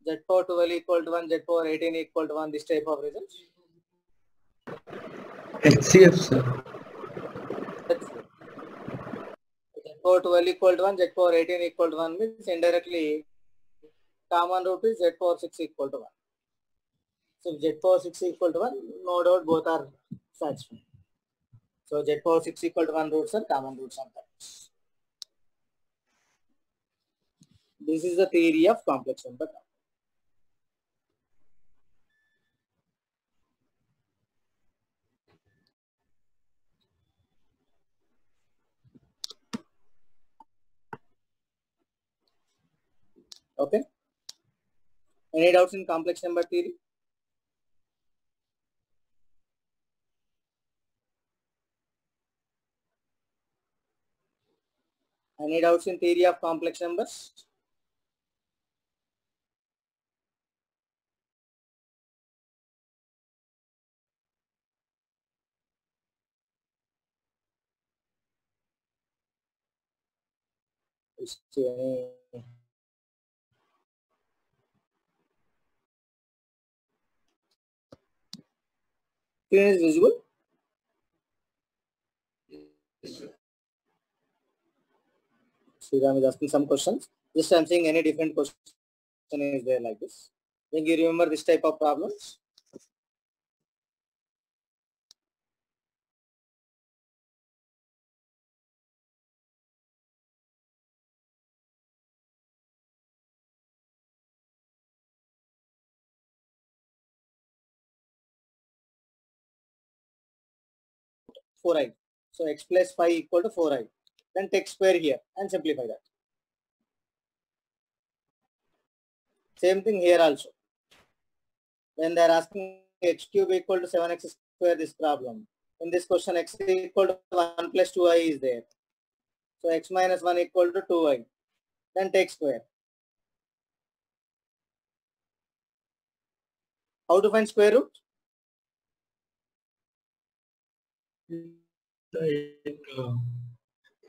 Z power 12 equal to 1, Z power 18 equal to 1, this type of results. HCF, sir. Z power 12 equal to 1, Z power 18 equal to 1 means indirectly common root is Z power 6 equal to 1. So if Z power 6 equal to 1, no doubt both are satisfied. So Z power 6 equal to 1 roots are common roots of that. This is the theory of complex number. Okay. Any doubts in complex number theory? Any doubts in theory of complex numbers? Screen is visible? Sriram is asking some questions. Just I'm saying any different question is there like this. Then you remember this type of problems. Four I. So x plus 5 equal to 4i. Then take square here and simplify that. Same thing here also. When they are asking x cube equal to 7x square, this problem. In this question, x equal to 1 plus 2i is there. So x minus 1 equal to 2i. Then take square. How to find square root? Like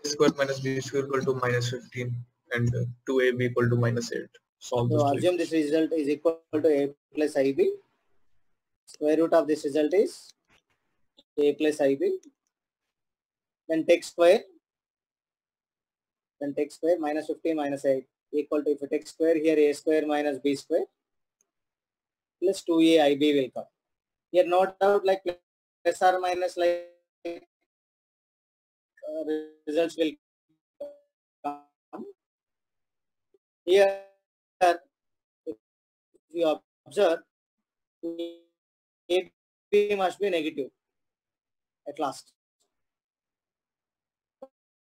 a square minus b square equal to minus 15 and 2ab equal to minus 8. Solve So this. assume this result is equal to a plus ib. Square root of this result is a plus ib. Then take square. Then take square minus 15 minus 8 equal to, if you take square here, a square minus b square plus 2a ib will come. Here no doubt like plus or minus like results will come. Here if you observe, AB must be negative at last.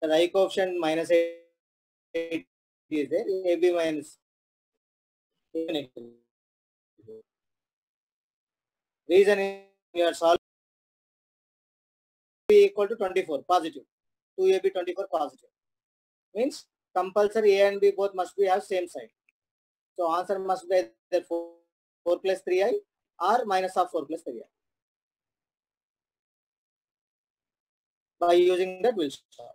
The I coefficient minus 8 is there, AB minus negative. Reason is you are solving B equal to 24 positive. 2AB 24 positive. Means compulsory A and B both must be have same side. So answer must be either 4 plus 3i or minus of 4 plus 3i. By using that we'll solve.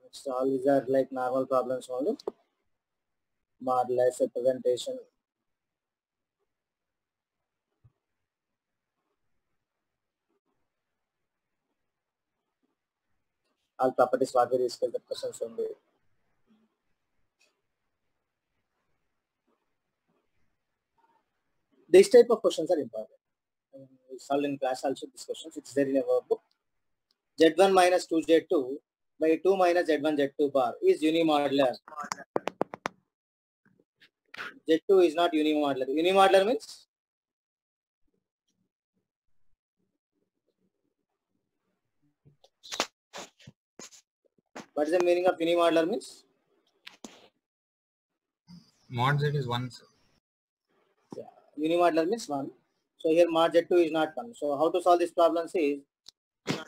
Next all these are like normal problems only. More or less representation. All properties what we discussed the questions only. These type of questions are important. We solved in class also these questions. It's there in our book. Z1 minus 2Z2 by 2 minus Z1 Z2 bar is unimodular. Z2 is not unimodular. Unimodular means what is the meaning of unimodular means? Mod z is 1. Yeah. Unimodular means 1. So here mod Z2 is not 1. So how to solve this problem is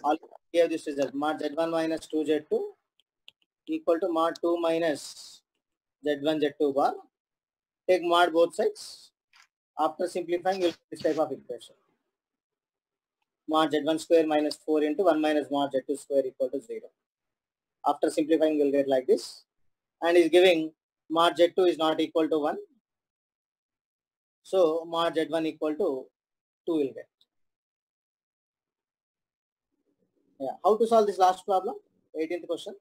all we have this result mod Z1 minus 2Z2 equal to mod 2 minus Z1 Z2 bar. Take mod both sides. After simplifying, you'll get this type of equation. Mod Z1 square minus 4 into 1 minus mod Z2 square equal to 0. After simplifying, you'll get like this. And is giving mod Z2 is not equal to 1. So mod Z1 equal to 2 will get. Yeah. How to solve this last problem? 18th question.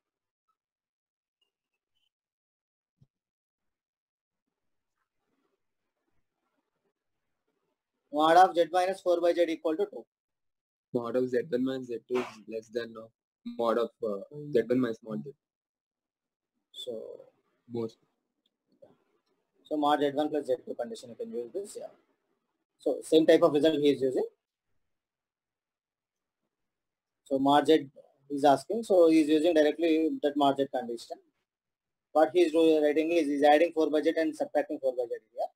Mod of Z minus 4 by Z equal to 2. Mod of Z1 minus Z2 is less than mod of Z1 minus mod Z. So, Most. so mod Z1 plus Z2 condition you can use this. Yeah. So same type of result he is using. So mod Z is asking. So he is using directly that mod Z condition. What he is writing is he's adding 4 by Z and subtracting 4 by Z here.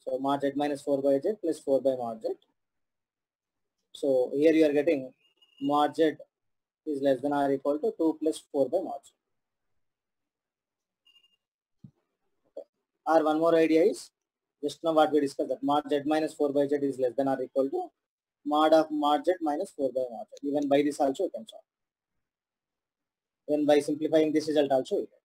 So mod Z minus 4 by Z plus 4 by mod Z. So here you are getting mod Z is less than or equal to 2 plus 4 by mod Z. Okay. Or one more idea is just now what we discussed that mod Z minus 4 by Z is less than or equal to mod of mod Z minus 4 by mod Z. Even by this also you can solve. Then by simplifying this result also you get.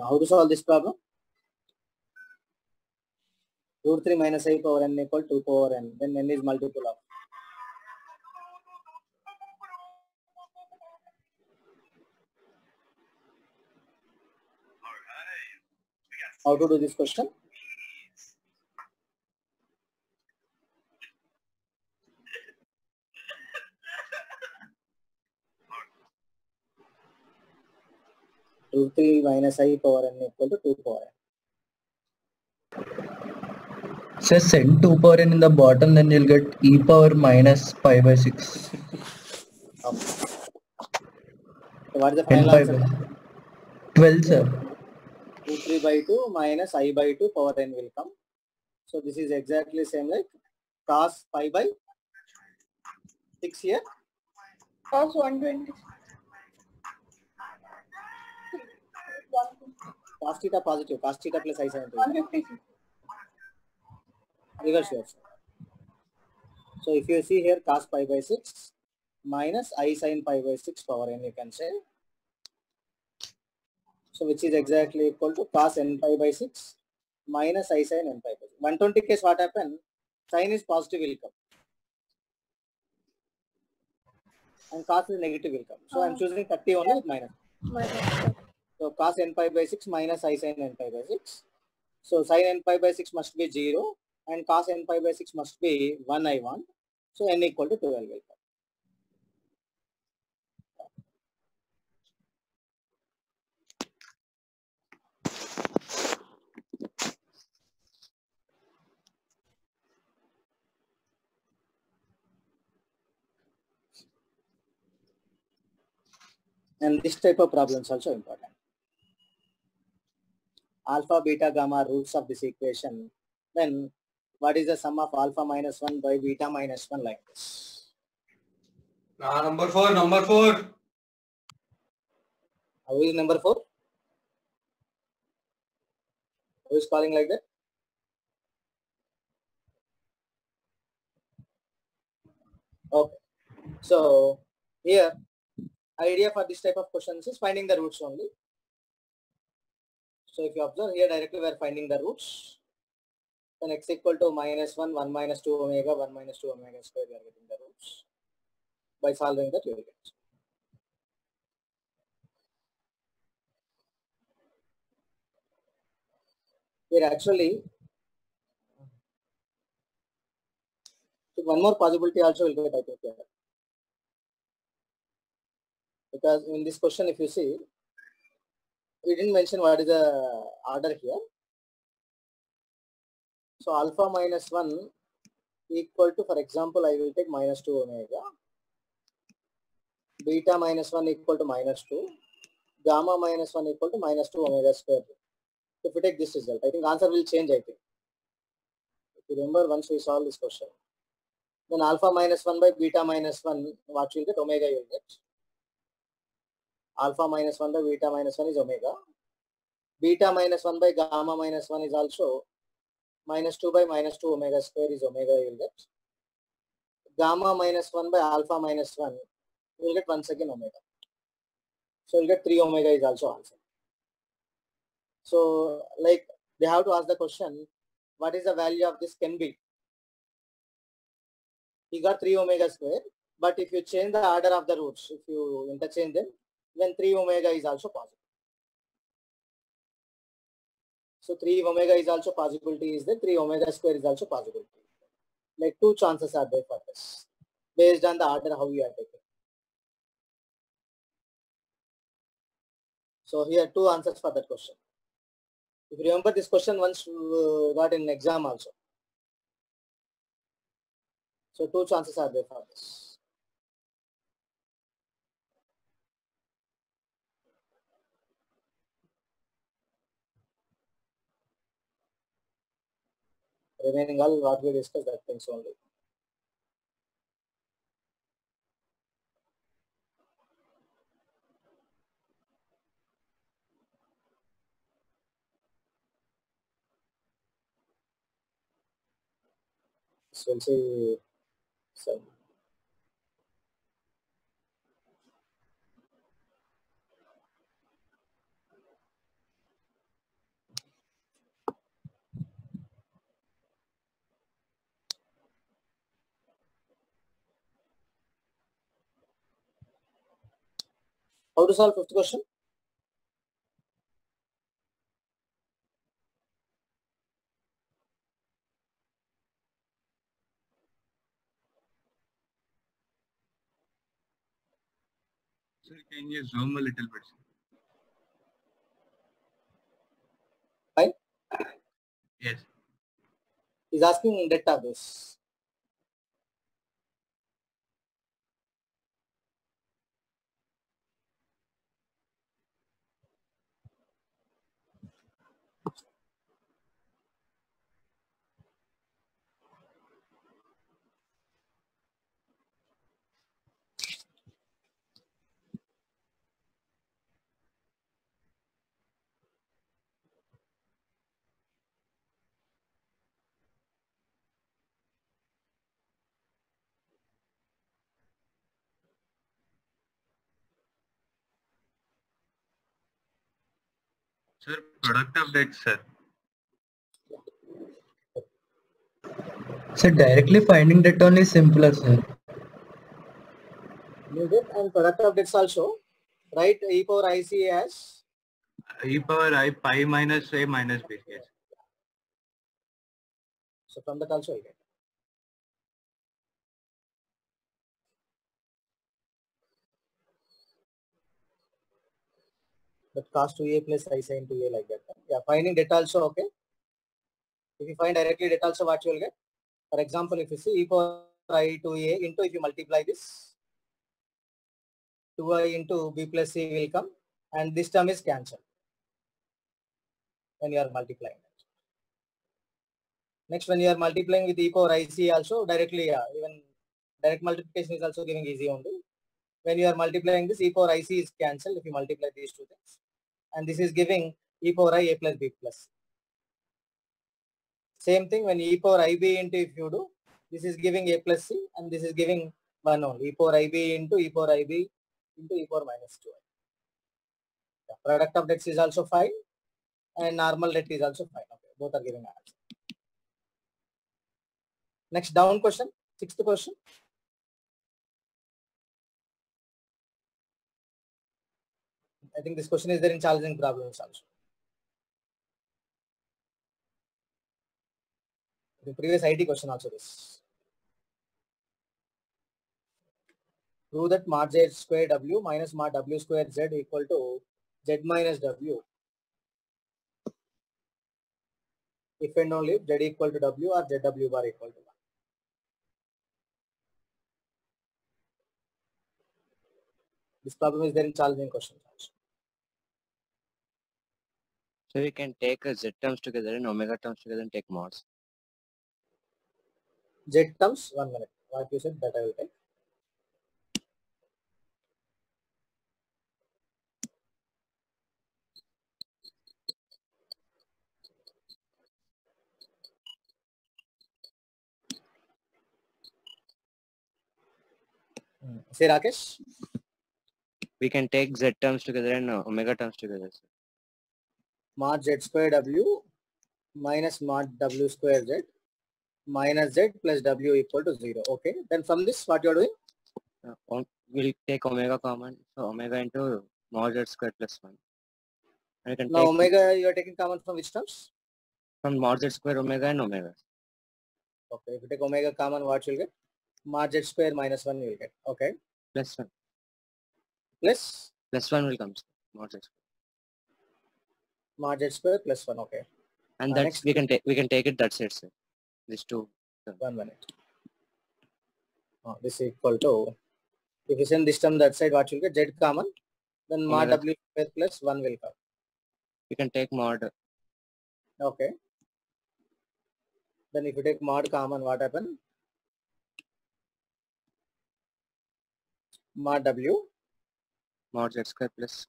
How to solve this problem? Root 3 minus I power n equal to 2 power n. Then n is multiple of. How to do this question? Root 3 minus I power n equal to 2 power n. So send 2 power n in the bottom, then you'll get e power minus pi by 6. Okay. So what is the n final pi answer? by 12, sir. Root 3 by 2 minus I by 2 power n will come. So this is exactly same like cos pi by 6 here. Cos 120. Cos theta positive. Cos theta plus I sin theta. 156. Reverse here. So if you see here cos pi by 6 minus I sin pi by 6 power n, you can say. So which is exactly equal to cos n pi by 6 minus I sin n pi by 6. 120 case what happened? Sin is positive will come. And cos is negative will come. So I'm choosing 30 only with minus. So cos n pi by 6 minus I sin n pi by 6. So sin n pi by 6 must be 0 and cos n pi by 6 must be 1 I want. So n equal to 12 will come. And this type of problems also important. Alpha, beta, gamma roots of this equation. Then what is the sum of alpha minus 1 by beta minus 1 like this? Number 4, number 4. Who is number 4? Who is calling like that? Okay. So here idea for this type of questions is finding the roots only. So if you observe here directly we are finding the roots. Then x equal to minus 1, 1 minus 2 omega, 1 minus 2 omega square, we are getting the roots. By solving that you will get. Here actually one more possibility also will get, I think, here. Because in this question if you see, we didn't mention what is the order here. So alpha minus 1 equal to, for example, I will take minus 2 omega. Beta minus 1 equal to minus 2. Gamma minus 1 equal to minus 2 omega square. If we take this result, I think answer will change, I think. If you remember once we solve this question. Then alpha minus 1 by beta minus 1, what you will get? Omega you will get. Alpha minus 1 by beta minus 1 is omega. Beta minus 1 by gamma minus 1 is also minus 2 by minus 2 omega square is omega you will get. Gamma minus 1 by alpha minus 1 you will get once again omega. So you will get 3 omega is also answer. So like they have to ask the question, what is the value of this can be? He got 3 omega square, but if you change the order of the roots, if you interchange them, then 3 omega is also possible. So 3 omega is also possibility is there, 3 omega square is also possibility. Like two chances are there for this, based on the order how you are taking. So here two answers for that question. If you remember this question once got in exam also. So two chances are there for this. Remaining all what we discussed, that things only. So we'll see. So How to solve fifth question? Sir, can you zoom a little bit? Fine. Yes. He's asking database. Sir, product update, sir. So directly finding that one is simpler, sir. Needed and product updates also. Write e power IC as E power I pi minus a minus b. Yes. so from that also I get. But cos 2a plus I sin 2a like that. Yeah, finding data also okay. If you find directly data also, what you will get? For example, if you see e power I to a into, if you multiply this, 2i into b plus c will come, and this term is cancelled when you are multiplying. Next, when you are multiplying with e power IC also, directly, even direct multiplication is also giving easy only. When you are multiplying this, e power IC is cancelled if you multiply these two things. And this is giving e power I a plus b plus. Same thing when e power ib into, if you do, this is giving a plus c, and this is giving 1 only. E power ib into e power ib into e power minus 2. The product of debts is also fine, and normal debt is also fine. Okay, both are giving answer. Next down question, sixth question. I think this question is there in challenging problems also. The previous IT question also this. Prove that mod z square w minus mod w square z equal to z minus w. If and only if z equal to w or zw bar equal to 1. This problem is there in challenging questions also. So we can take z terms together and omega terms together and take mods. Z terms, 1 minute. What you said, that I will take. Say Rakesh. We can take z terms together and omega terms together. Sir. Mod z square w minus mod w square z minus z plus w equal to 0. Okay. Then from this, what you are doing? We'll take omega common. So omega into mod z square plus 1. And we can Now take omega you are taking common from which terms? from mod z square omega and omega. Okay. If you take omega common, what you will get? Mod z square minus 1 you will get. Okay. Plus 1. Plus 1 will come. Mod z square. Mod z square plus 1. Okay. And that's next, we can take it that side, sir. These two. 1 minute. This is equal to, if you send this term that side, what you will get? Z common. Then mod omega w square plus 1 will come. We can take mod. Okay. Then if you take mod common, what happen? Mod w. Mod z square plus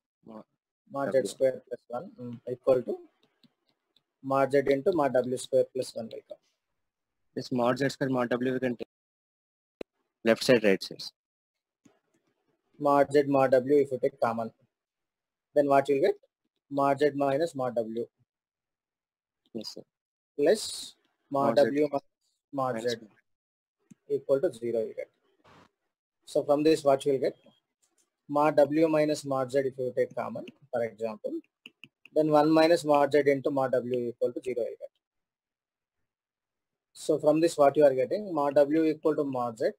mod z square plus 1 equal to mod z into mod w square plus 1 will come. This mod z square mod w we can take left side, right side. Mod z mod w if you take common. Then what you will get? Mod z minus mod w. Yes, sir. Plus mod w minus mod z equal to 0 you get. So from this what you will get? mod w minus mod z if you take common, for example, then 1 minus mod z into mod w equal to 0 you get. So from this what you are getting, mod w equal to mod z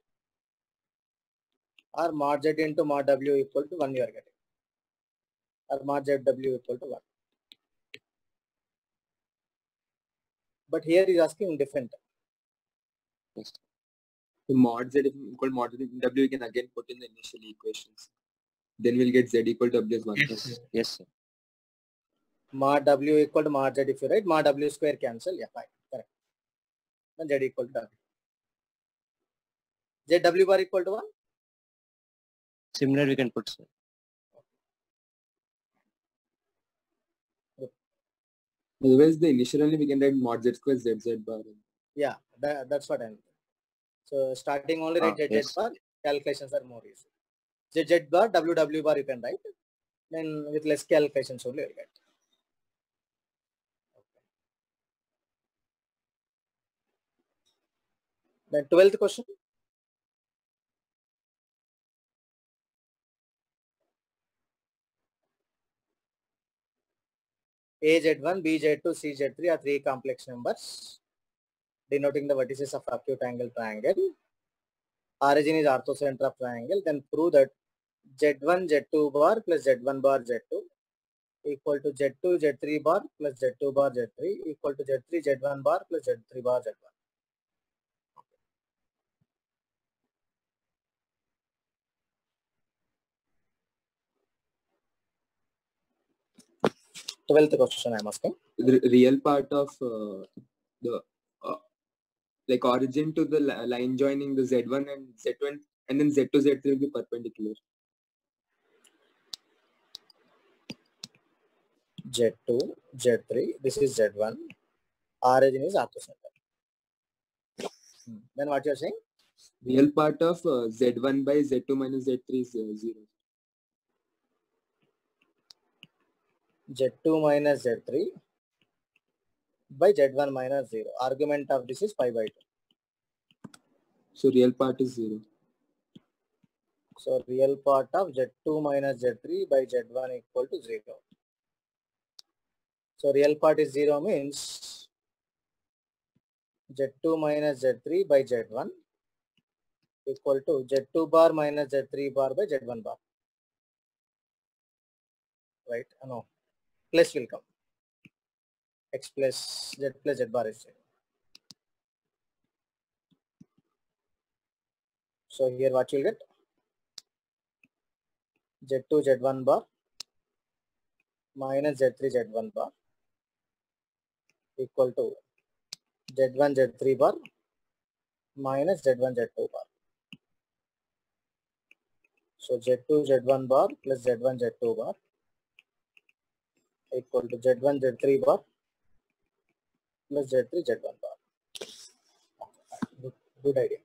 or mod z into mod w equal to 1 you are getting, or mod zw equal to 1. But here is asking different. Yes. So mod z equal to mod z w, we can again put in the initial equations. Then we'll get z equal to w as 1 Yes, plus. sir. Yes, sir. Mod w equal to mod z if you write, mod w square cancel, yeah, fine, correct. Then z equal to w. Zw bar equal to 1? Similar we can put, sir. Otherwise, the initial only we can write mod z square zz bar. Yeah, that's what I'm. So starting only write zz Yes. bar, calculations are more easy. Zz bar, ww bar you can write, then with less calculations only you'll get. Then 12th question. A Z1, B Z2, C Z3 are three complex numbers denoting the vertices of acute angle triangle. Origin is orthocenter of triangle. Then prove that Z1 Z2 bar plus Z1 bar Z2 equal to Z2 Z3 bar plus Z2 bar Z3 equal to Z3 Z1 bar plus Z3 bar Z1. 12th question I'm asking. The real part of the like origin to the line joining the Z1 and Z1 and then Z2 Z3 will be perpendicular. Z2 Z3, this is Z1, origin is orthocenter. Then what you're saying? Real part of Z1 by Z2 minus Z3 is 0. Z2 minus Z3 by Z1 minus 0. Argument of this is pi by 2. So real part is 0. So real part of Z2 minus Z3 by Z1 equal to 0. So real part is 0 means Z2 minus Z3 by Z1 equal to Z2 bar minus Z3 bar by Z1 bar. Right? No. Plus will come. X plus Z bar is 0. So here what you'll get? Z2 Z1 bar minus Z3 Z1 bar equal to Z1 Z3 bar minus Z1 Z2 bar. So Z2 Z1 bar plus Z1 Z2 bar equal to Z1 Z3 bar plus Z3 Z1 bar. Good idea.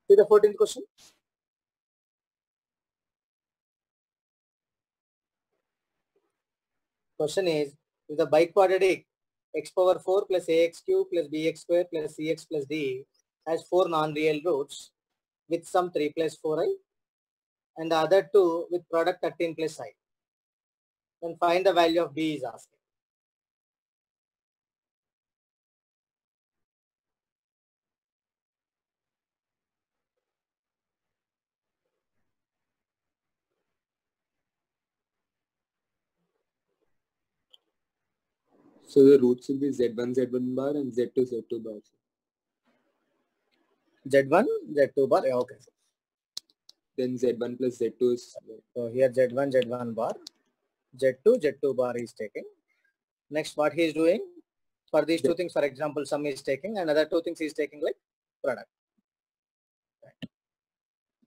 See the 14th question. Question is, if the biquadratic x power 4 plus ax cube plus bx square plus cx plus d has 4 non-real roots with some 3 plus 4i and the other two with product 13 plus I, then find the value of b is asking. So the roots will be Z1 Z1 bar and Z2 Z2 bar. Z1 Z2 bar, yeah, okay. Then Z1 plus Z2 is. So here Z1 Z1 bar, Z2 Z2 bar is taking. Next what he is doing for these two things, for example, sum is taking and other two things he is taking like product. Right.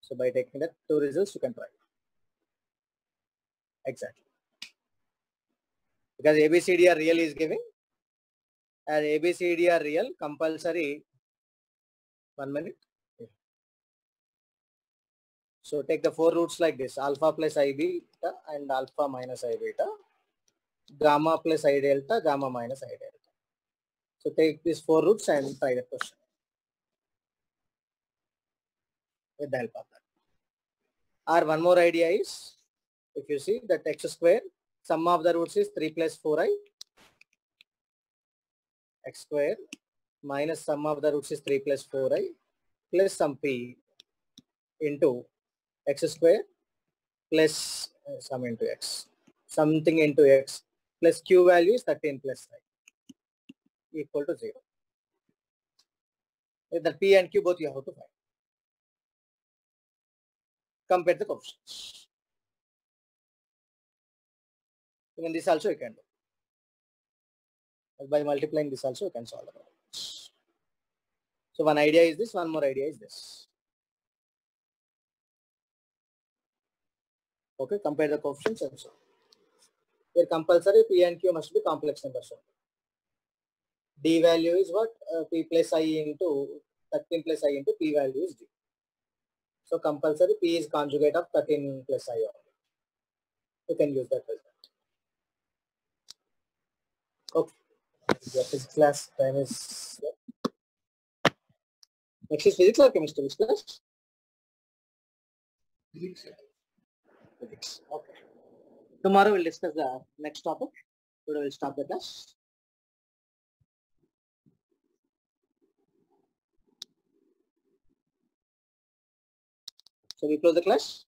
So by taking the two results you can try. Exactly. Because ABCD are real is giving, as ABCD are real, compulsory. 1 minute. So take the 4 roots like this: alpha plus I beta and alpha minus I beta, gamma plus I delta, gamma minus I delta. So take these 4 roots and try the question with the help of that. Or one more idea is, if you see that x square, sum of the roots is 3 plus 4i, x square minus sum of the roots is 3 plus 4i plus some p into x square plus sum into x, something into x plus q value is 13 plus I equal to 0. The p and q both you have to find. Compare the coefficients. Even this also you can do. By multiplying this also you can solve the problem. So one idea is this, one more idea is this. Okay, compare the coefficients and so on. Here compulsory p and q must be complex numbers. D value is what? P plus I into 13 plus I into p value is d. So compulsory p is conjugate of 13 plus I only. You can use that as well. Okay. Your physics class time is. Next is physics or chemistry class? Physics. Okay. Tomorrow we'll discuss the next topic. Today we'll stop the class. So we close the class.